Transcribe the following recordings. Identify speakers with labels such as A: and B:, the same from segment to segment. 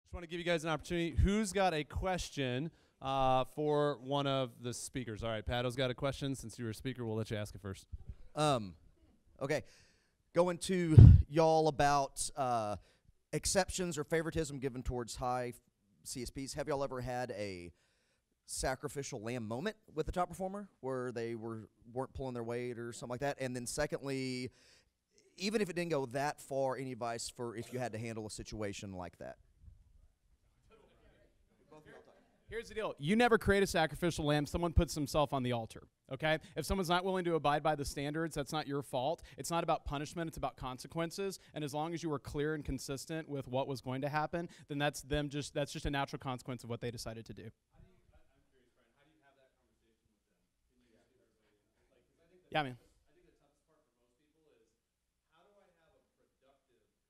A: Just want to give you guys an opportunity. Who's got a question for one of the speakers? All right, Pato's got a question. Since you were a speaker, we'll let you ask it first.
B: Okay. Going to y'all about exceptions or favoritism given towards high CSPs. Have y'all ever had a sacrificial lamb moment with the top performer where they weren't pulling their weight or something like that? And then secondly, even if it didn't go that far, any advice for if you had to handle a situation like that?
C: Here's the deal. You never create a sacrificial lamb. Someone puts himself on the altar, okay? If someone's not willing to abide by the standards, that's not your fault. It's not about punishment. It's about consequences. And as long as you were clear and consistent with what was going to happen, then that's just a natural consequence of what they decided to do. I'm curious, Brian, how do you have that conversation with them? Yeah, man. I think the toughest part for most people is, how do I have a productive conversation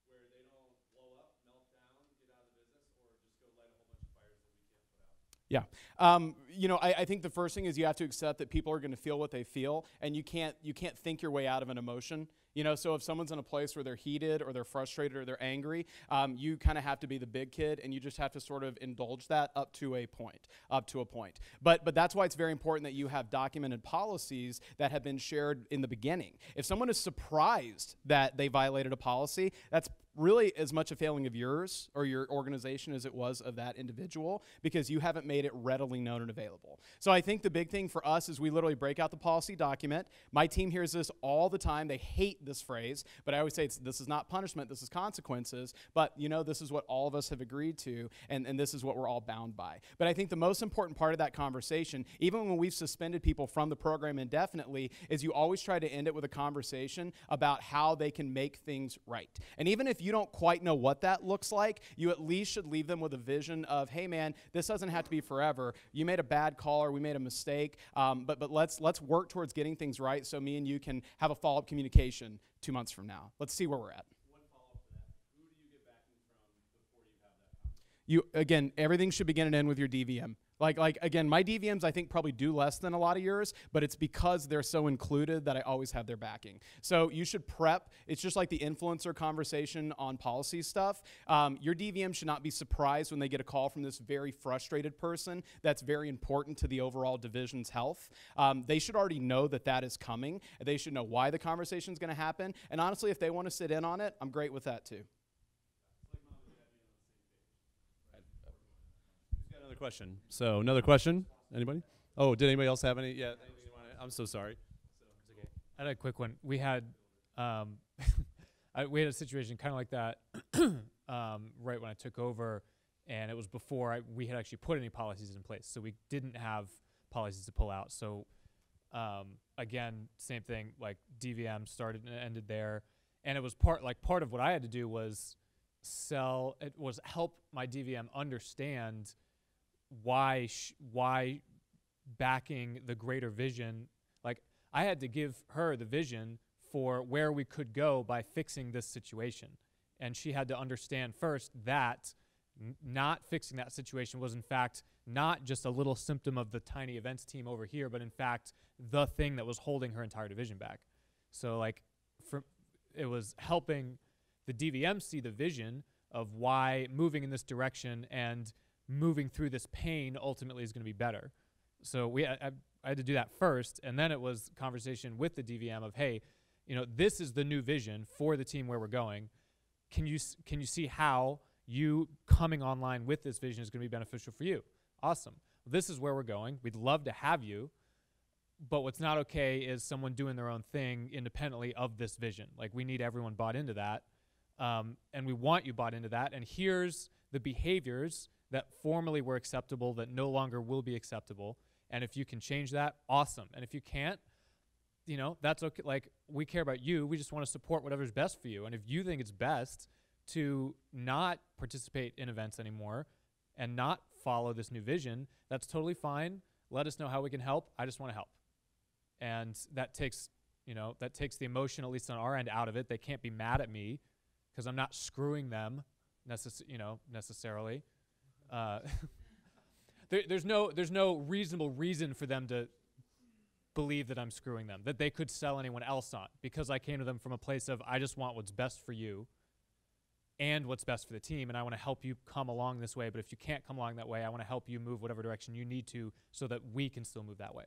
C: where they don't blow up, melt down, get out of the business, or just go light a whole bunch of fires that we can't put out? Yeah. I think the first thing is you have to accept that people are going to feel what they feel, and you can't think your way out of an emotion. So if someone's in a place where they're heated or they're frustrated or they're angry, you kind of have to be the big kid, and you just have to sort of indulge that up to a point. But that's why it's very important that you have documented policies that have been shared in the beginning. If someone is surprised that they violated a policy, that's really as much a failing of yours or your organization as it was of that individual, because you haven't made it readily known and available. So I think the big thing for us is we literally break out the policy document. My team hears this all the time. They hate this phrase, but I always say this is not punishment, this is consequences, but this is what all of us have agreed to, and this is what we're all bound by. But I think the most important part of that conversation, even when we've suspended people from the program indefinitely, is you always try to end it with a conversation about how they can make things right. And even if you don't quite know what that looks like, you at least should leave them with a vision of, hey man, this doesn't have to be forever. You made a bad call or we made a mistake, but let's work towards getting things right so me and you can have a follow-up communication 2 months from now. Let's see where we're at. One follow-up to that. Who do you get backing from before you have that conversation? Again, everything should begin and end with your DVM. Again, my DVMs I think probably do less than a lot of yours, but it's because they're so included that I always have their backing. So you should prep. It's just like the influencer conversation on policy stuff. Your DVM should not be surprised when they get a call from this very frustrated person that's very important to the overall division's health. They should already know that that is coming. They should know why the conversation is going to happen. And honestly, if they want to sit in on it, I'm great with that too.
A: Question. So another question. Anybody? Oh, did anybody else have any? Yeah. I'm so sorry.
D: It's okay. I had a quick one. We had we had a situation kind of like that right when I took over, and it was before we had actually put any policies in place. So we didn't have policies to pull out. So again, same thing. Like DVM started and ended there, and it was part of what I had to do was help my DVM understand why backing the greater vision. Like I had to give her the vision for where we could go by fixing this situation, and she had to understand first that not fixing that situation was in fact not just a little symptom of the tiny events team over here, but in fact the thing that was holding her entire division back. So it was helping the DVM see the vision of why moving in this direction and moving through this pain ultimately is going to be better. So I had to do that first, and then it was conversation with the DVM of, hey, this is the new vision for the team where we're going. Can you see how you coming online with this vision is going to be beneficial for you? Awesome. This is where we're going. We'd love to have you, but what's not okay is someone doing their own thing independently of this vision. Like we need everyone bought into that, and we want you bought into that, and here's the behaviors that formerly were acceptable that no longer will be acceptable. And if you can change that, awesome. And if you can't, that's okay. Like, we care about you. We just want to support whatever's best for you. And if you think it's best to not participate in events anymore and not follow this new vision, that's totally fine. Let us know how we can help. I just want to help. And that takes the emotion, at least on our end, out of it. They can't be mad at me because I'm not screwing them necessarily. There's no reasonable reason for them to believe that I'm screwing them, that they could sell anyone else on, because I came to them from a place of I just want what's best for you. and what's best for the team. And I want to help you come along this way. But if you can't come along that way, I want to help you move whatever direction you need to so that we can still move that way.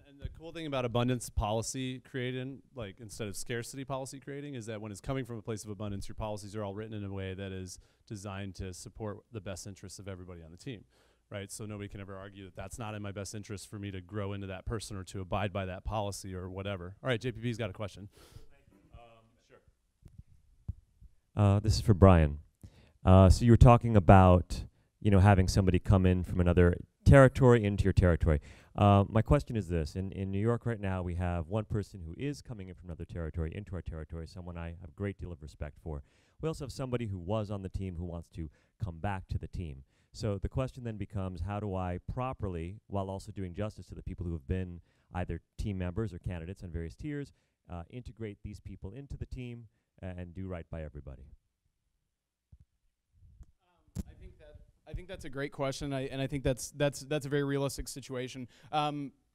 A: And the cool thing about abundance policy creating, like instead of scarcity policy creating, is that when it's coming from a place of abundance, your policies are all written in a way that is designed to support the best interests of everybody on the team, right? So nobody can ever argue that that's not in my best interest for me to grow into that person or to abide by that policy or whatever. All right, JPP's got a question.
E: This is for Brian. So you were talking about, having somebody come in from another territory into your territory. My question is this. In New York right now, we have one person who is coming in from another territory into our territory, someone I have a great deal of respect for. We also have somebody who was on the team who wants to come back to the team. So the question then becomes, how do I properly, while also doing justice to the people who have been either team members or candidates on various tiers, integrate these people into the team and do right by everybody?
C: I think that's a great question, and I think that's a very realistic situation.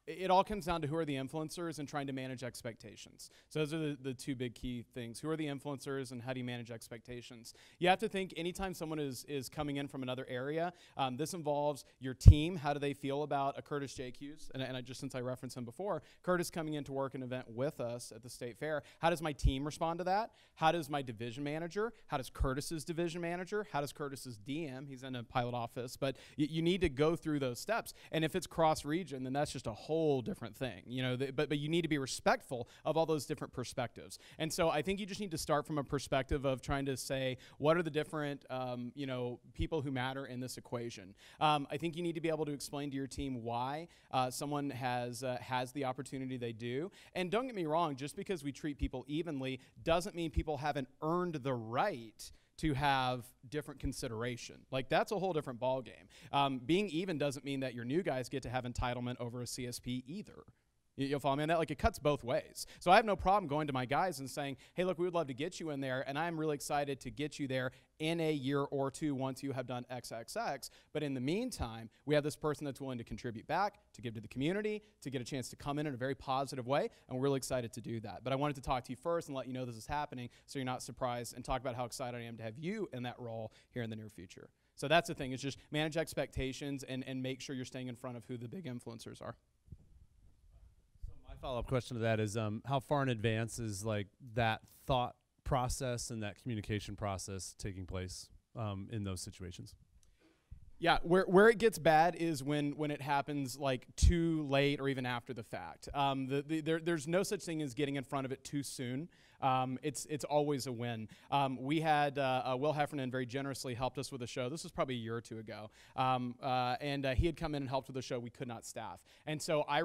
C: It all comes down to who are the influencers and trying to manage expectations. So those are the two big key things. Who are the influencers and how do you manage expectations? You have to think anytime someone is coming in from another area, this involves your team. How do they feel about a Curtis J. Hughes? And I just since I referenced him before, Curtis coming in to work an event with us at the State Fair, how does my team respond to that? How does my division manager? How does Curtis's division manager? How does Curtis's DM? He's in a pilot office, but you need to go through those steps. And if it's cross-region, then that's just a whole different thing, but you need to be respectful of all those different perspectives. And so I think you just need to start from a perspective of trying to say, what are the different, people who matter in this equation? I think you need to be able to explain to your team why someone has the opportunity they do. And don't get me wrong, just because we treat people evenly doesn't mean people haven't earned the right to have different consideration. Like, that's a whole different ballgame. Being even doesn't mean that your new guys get to have entitlement over a CSP either. You'll follow me on that? Like, it cuts both ways. So I have no problem going to my guys and saying, hey, look, we would love to get you in there, and I'm really excited to get you there in a year or two once you have done XXX. But in the meantime, we have this person that's willing to contribute back, to give to the community, to get a chance to come in a very positive way, and we're really excited to do that. But I wanted to talk to you first and let you know this is happening so you're not surprised, and talk about how excited I am to have you in that role here in the near future. So that's the thing, is just manage expectations and make sure you're staying in front of who the big influencers are.
A: Follow-up question to that is how far in advance is like that thought process and that communication process taking place in those situations?
C: Yeah, where it gets bad is when it happens like too late or even after the fact. There's no such thing as getting in front of it too soon. It's always a win. We had Will Heffernan very generously helped us with a show. This was probably a year or two ago, and he had come in and helped with a show we could not staff. And so I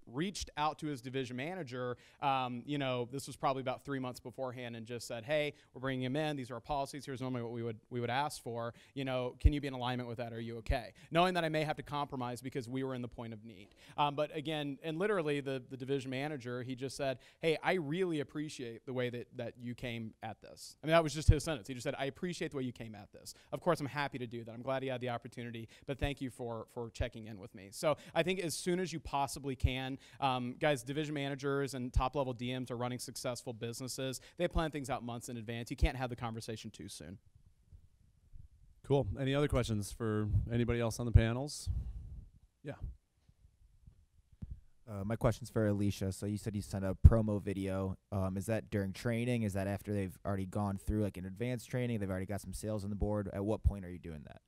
C: reached out to his division manager. This was probably about 3 months beforehand, and just said, "Hey, we're bringing him in. These are our policies. Here's normally what we would ask for. Can you be in alignment with that? Are you okay?" Knowing that I may have to compromise because we were in the point of need. But again, and literally the division manager, he just said, "Hey, I really appreciate the way that you came at this." I mean, that was just his sentence. He just said, "I appreciate the way you came at this. Of course, I'm happy to do that. I'm glad he had the opportunity, but thank you for checking in with me." So I think as soon as you possibly can, guys, division managers and top-level DMs are running successful businesses. They plan things out months in advance. You can't have the conversation too soon.
A: Cool. Any other questions for anybody else on the panels? Yeah.
F: My question's for Alicia. So you said you sent a promo video. Is that during training? Is that after they've already gone through like an advanced training? They've already got some sales on the board. At what point are you doing that?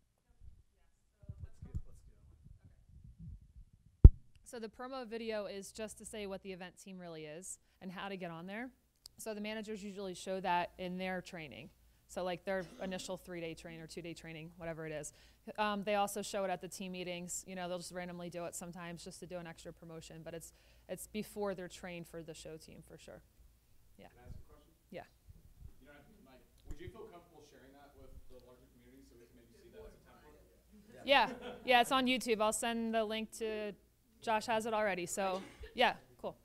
G: So the promo video is just to say what the event team really is and how to get on there. So the managers usually show that in their training. So like their initial 3-day training or 2-day training, whatever it is. They also show it at the team meetings. They'll just randomly do it sometimes just to do an extra promotion, but it's before they're trained for the show team for sure. Yeah.
C: Can I ask a question?
G: Yeah.
C: Would you feel comfortable sharing that with the larger community so we can maybe see that as a template?
G: Yeah, it's on YouTube. I'll send the link to, Josh has it already, so yeah, cool.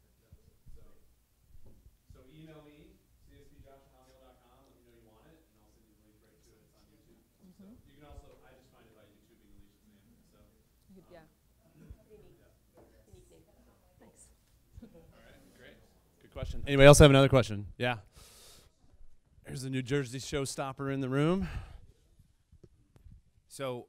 A: So email me, csbjosh@hotmail.com, let me know you want it, and I'll send you the link right to it. It's on YouTube. So you can also, I just find it by YouTubing Alicia's name. So
G: Yeah.
A: Thanks. All right, great. Good question. Anybody else have another question? Yeah. There's a New Jersey showstopper in the room.
H: So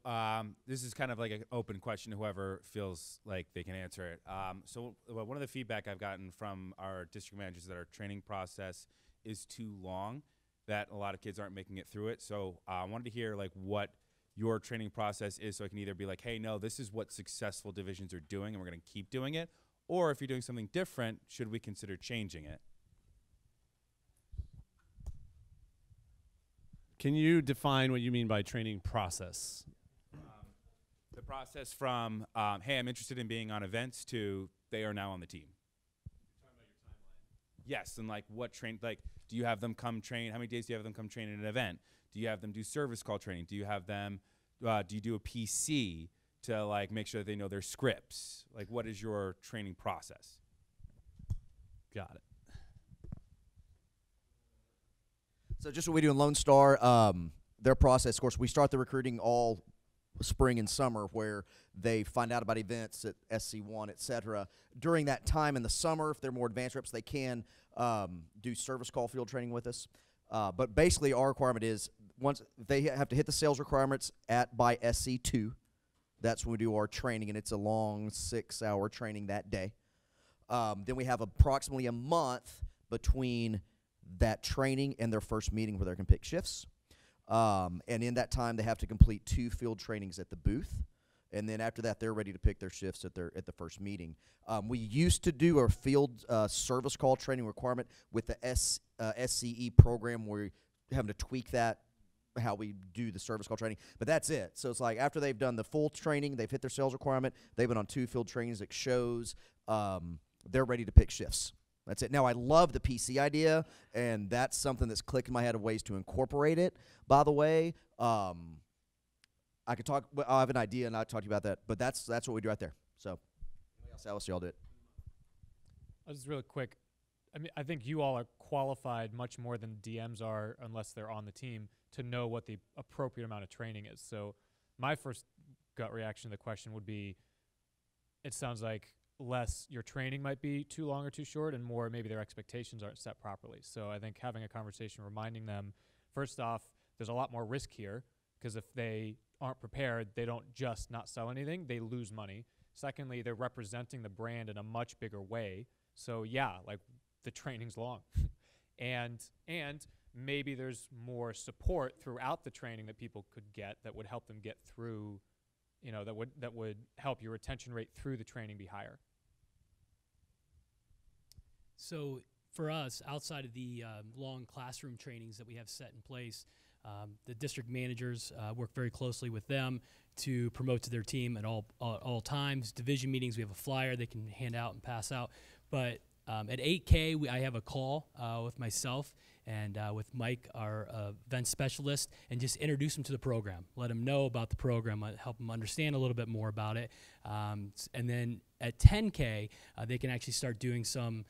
H: this is kind of like an open question to whoever feels like they can answer it. So one of the feedback I've gotten from our district managers that our training process is too long, that a lot of kids aren't making it through it. So I wanted to hear like what your training process is, so I can either be like, hey, no, this is what successful divisions are doing and we're going to keep doing it, or if you're doing something different, should we consider changing it?
A: Can you define what you mean by training process?
H: The process from, hey, I'm interested in being on events, to they are now on the team. You're talking about your timeline. Yes, and like what do you have them come train? How many days do you have them come train in an event? Do you have them do service call training? Do you have them, do you do a PC to like make sure that they know their scripts? Like, what is your training process?
A: Got it.
B: So just what we do in Lone Star, their process, of course, we start the recruiting all spring and summer, where they find out about events at SC1, et cetera. During that time in the summer, if they're more advanced reps, they can do service call field training with us. But basically our requirement is once they have to hit the sales requirements by SC2. That's when we do our training, and it's a long 6-hour training that day. Then we have approximately a month between that training and their first meeting where they can pick shifts. And in that time, they have to complete 2 field trainings at the booth. And then after that, they're ready to pick their shifts at the first meeting. We used to do our field service call training requirement with the SCE program, where we're having to tweak that, how we do the service call training. But that's it. So it's like after they've done the full training, they've hit their sales requirement, they've been on 2 field trainings at shows, they're ready to pick shifts. That's it. Now, I love the PC idea, and that's something that's clicked in my head of ways to incorporate it. By the way, I could talk. I have an idea, and I'll talk to you about that. But that's what we do right there. So, how else y'all do it?
D: Just really quick. I mean, I think you all are qualified much more than DMs are, unless they're on the team, to know what the appropriate amount of training is. So, my first gut reaction to the question would be, it sounds like less your training might be too long or too short, and more maybe their expectations aren't set properly. So I think having a conversation reminding them, first off, there's a lot more risk here, because if they aren't prepared, they don't just not sell anything, they lose money. Secondly, they're representing the brand in a much bigger way. So yeah, like the training's long. and maybe there's more support throughout the training that people could get that would help them get through, that would help your retention rate through the training be higher.
I: So for us, outside of the long classroom trainings that we have set in place, the district managers work very closely with them to promote to their team at all times. Division meetings, we have a flyer they can hand out and pass out. But at 8K, I have a call with myself and with Mike, our event specialist, and just introduce them to the program. Let them know about the program, help them understand a little bit more about it. And then at 10K, they can actually start doing some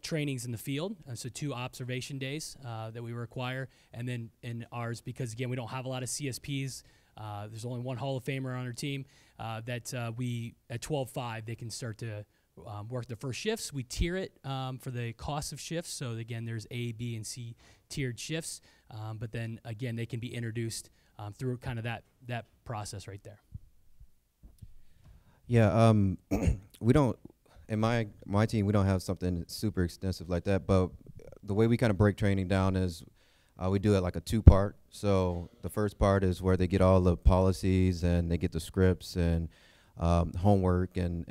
I: trainings in the field, so 2 observation days that we require. And then in ours, because again, we don't have a lot of CSPs, there's only 1 Hall of Famer on our team, that we, at 12.5, they can start to work the first shifts. We tier it for the cost of shifts. So again, there's A, B, and C tiered shifts. But then again, they can be introduced through kind of that process right there.
J: Yeah, we don't, in my team, we don't have something super extensive like that, but the way we kind of break training down is we do it like a 2-part. So the first part is where they get all the policies and they get the scripts and homework and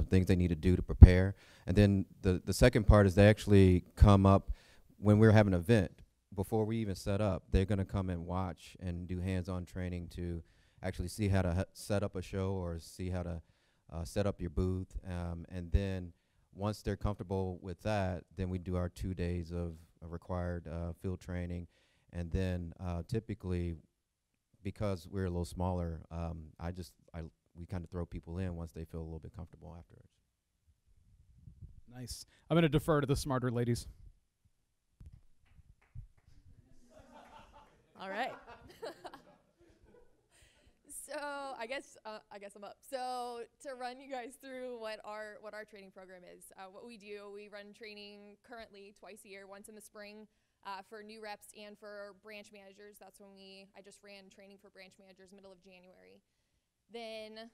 J: things they need to do to prepare. And then the second part is they actually come up when we're having an event. Before we even set up, they're going to come and watch and do hands-on training to actually see how to set up a show or see how to set up your booth. And then once they're comfortable with that, then we do our 2 days of required field training. And then typically, because we're a little smaller, we kind of throw people in once they feel a little bit comfortable afterwards.
C: Nice. I'm going to defer to the smarter ladies.
K: All right. So I guess I'm up. So to run you guys through what our training program is, what we do, we run training currently twice a year, once in the spring, for new reps and for branch managers. That's when I just ran training for branch managers middle of January. Then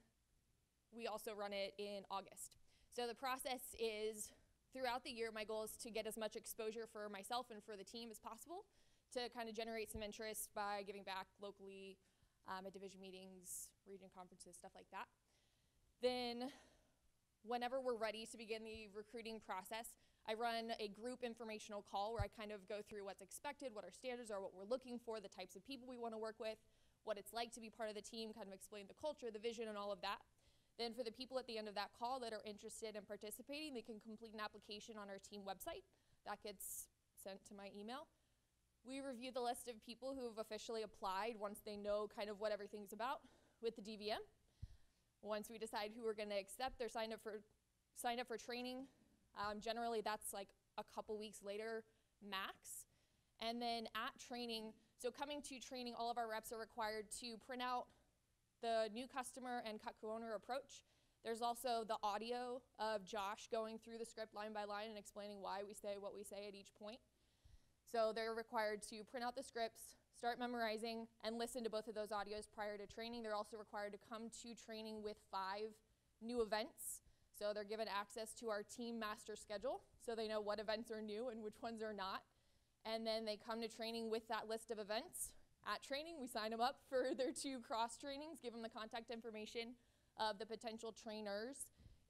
K: we also run it in August. So the process is throughout the year, my goal is to get as much exposure for myself and for the team as possible to kind of generate some interest by giving back locally at division meetings, region conferences, stuff like that. Then whenever we're ready to begin the recruiting process, I run a group informational call where I kind of go through what's expected, what our standards are, what we're looking for, the types of people we want to work with, what it's like to be part of the team, kind of explain the culture, the vision, and all of that. Then for the people at the end of that call that are interested in participating, they can complete an application on our team website. That gets sent to my email. We review the list of people who have officially applied once they know kind of what everything's about with the DVM. Once we decide who we're going to accept, they're signed up for training. Generally, that's like a couple weeks later max. And then at training, so coming to training, all of our reps are required to print out the new customer and cut co-owner approach. There's also the audio of Josh going through the script line by line and explaining why we say what we say at each point. So they're required to print out the scripts, start memorizing, and listen to both of those audios prior to training. They're also required to come to training with 5 new events. So they're given access to our team master schedule, so they know what events are new and which ones are not. And then they come to training with that list of events. At training, we sign them up for their 2 cross trainings, give them the contact information of the potential trainers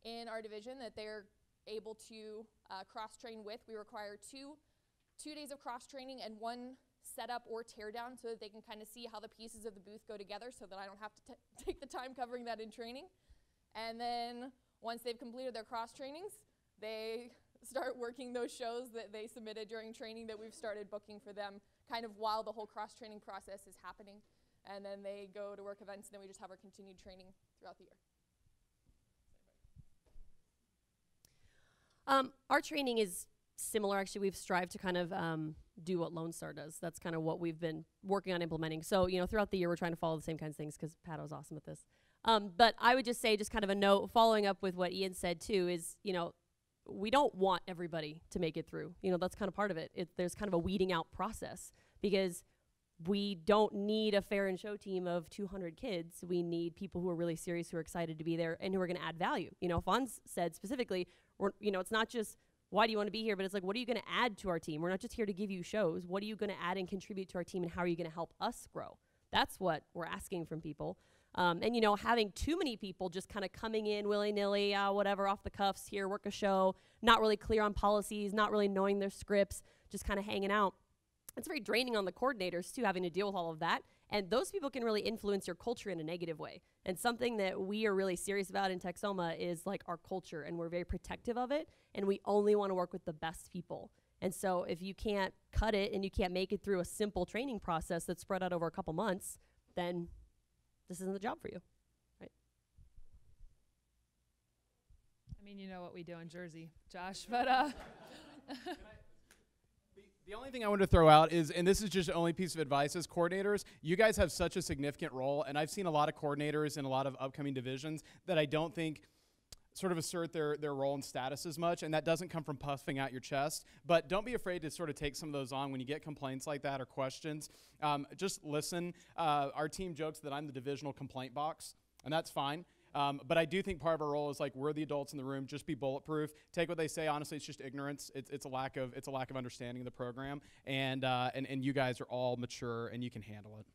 K: in our division that they're able to cross train with. We require two days of cross training and 1 setup or tear down so that they can kind of see how the pieces of the booth go together so that I don't have to take the time covering that in training. And then once they've completed their cross trainings, they start working those shows that they submitted during training that we've started booking for them kind of while the whole cross training process is happening. And then they go to work events, and then we just have our continued training throughout the year.
L: Our training is similar. Actually, we've strived to kind of do what Lone Star does. That's kind of what we've been working on implementing. So, throughout the year, we're trying to follow the same kinds of things because Pato's awesome at this. But I would just say, just kind of a note, following up with what Ian said too, is, we don't want everybody to make it through. That's kind of part of it. There's kind of a weeding out process because we don't need a fair and show team of 200 kids. We need people who are really serious, who are excited to be there, and who are going to add value. Fonz said specifically, it's not just, why do you want to be here? But it's like, what are you going to add to our team? We're not just here to give you shows. What are you going to add and contribute to our team, and how are you going to help us grow? That's what we're asking from people. And having too many people just kind of coming in willy-nilly, whatever, off the cuffs, here, work a show, not really clear on policies, not really knowing their scripts, just kind of hanging out. It's very draining on the coordinators, too, having to deal with all of that. And those people can really influence your culture in a negative way. And something that we are really serious about in Texoma is like our culture, and we're very protective of it, and we only want to work with the best people. And so if you can't cut it and you can't make it through a simple training process that's spread out over a couple months, then this isn't the job for you, right?
G: I mean, you know what we do in Jersey, Josh, but
C: The only thing I want to throw out is, and this is just the only piece of advice, as coordinators, you guys have such a significant role, and I've seen a lot of coordinators in a lot of upcoming divisions that I don't think sort of assert their role and status as much, and that doesn't come from puffing out your chest. But don't be afraid to sort of take some of those on when you get complaints like that or questions. Just listen. Our team jokes that I'm the divisional complaint box, and that's fine. But I do think part of our role is like, we're the adults in the room. Just be bulletproof. Take what they say. Honestly, it's just ignorance. It's a lack of understanding of the program, and you guys are all mature and you can handle it.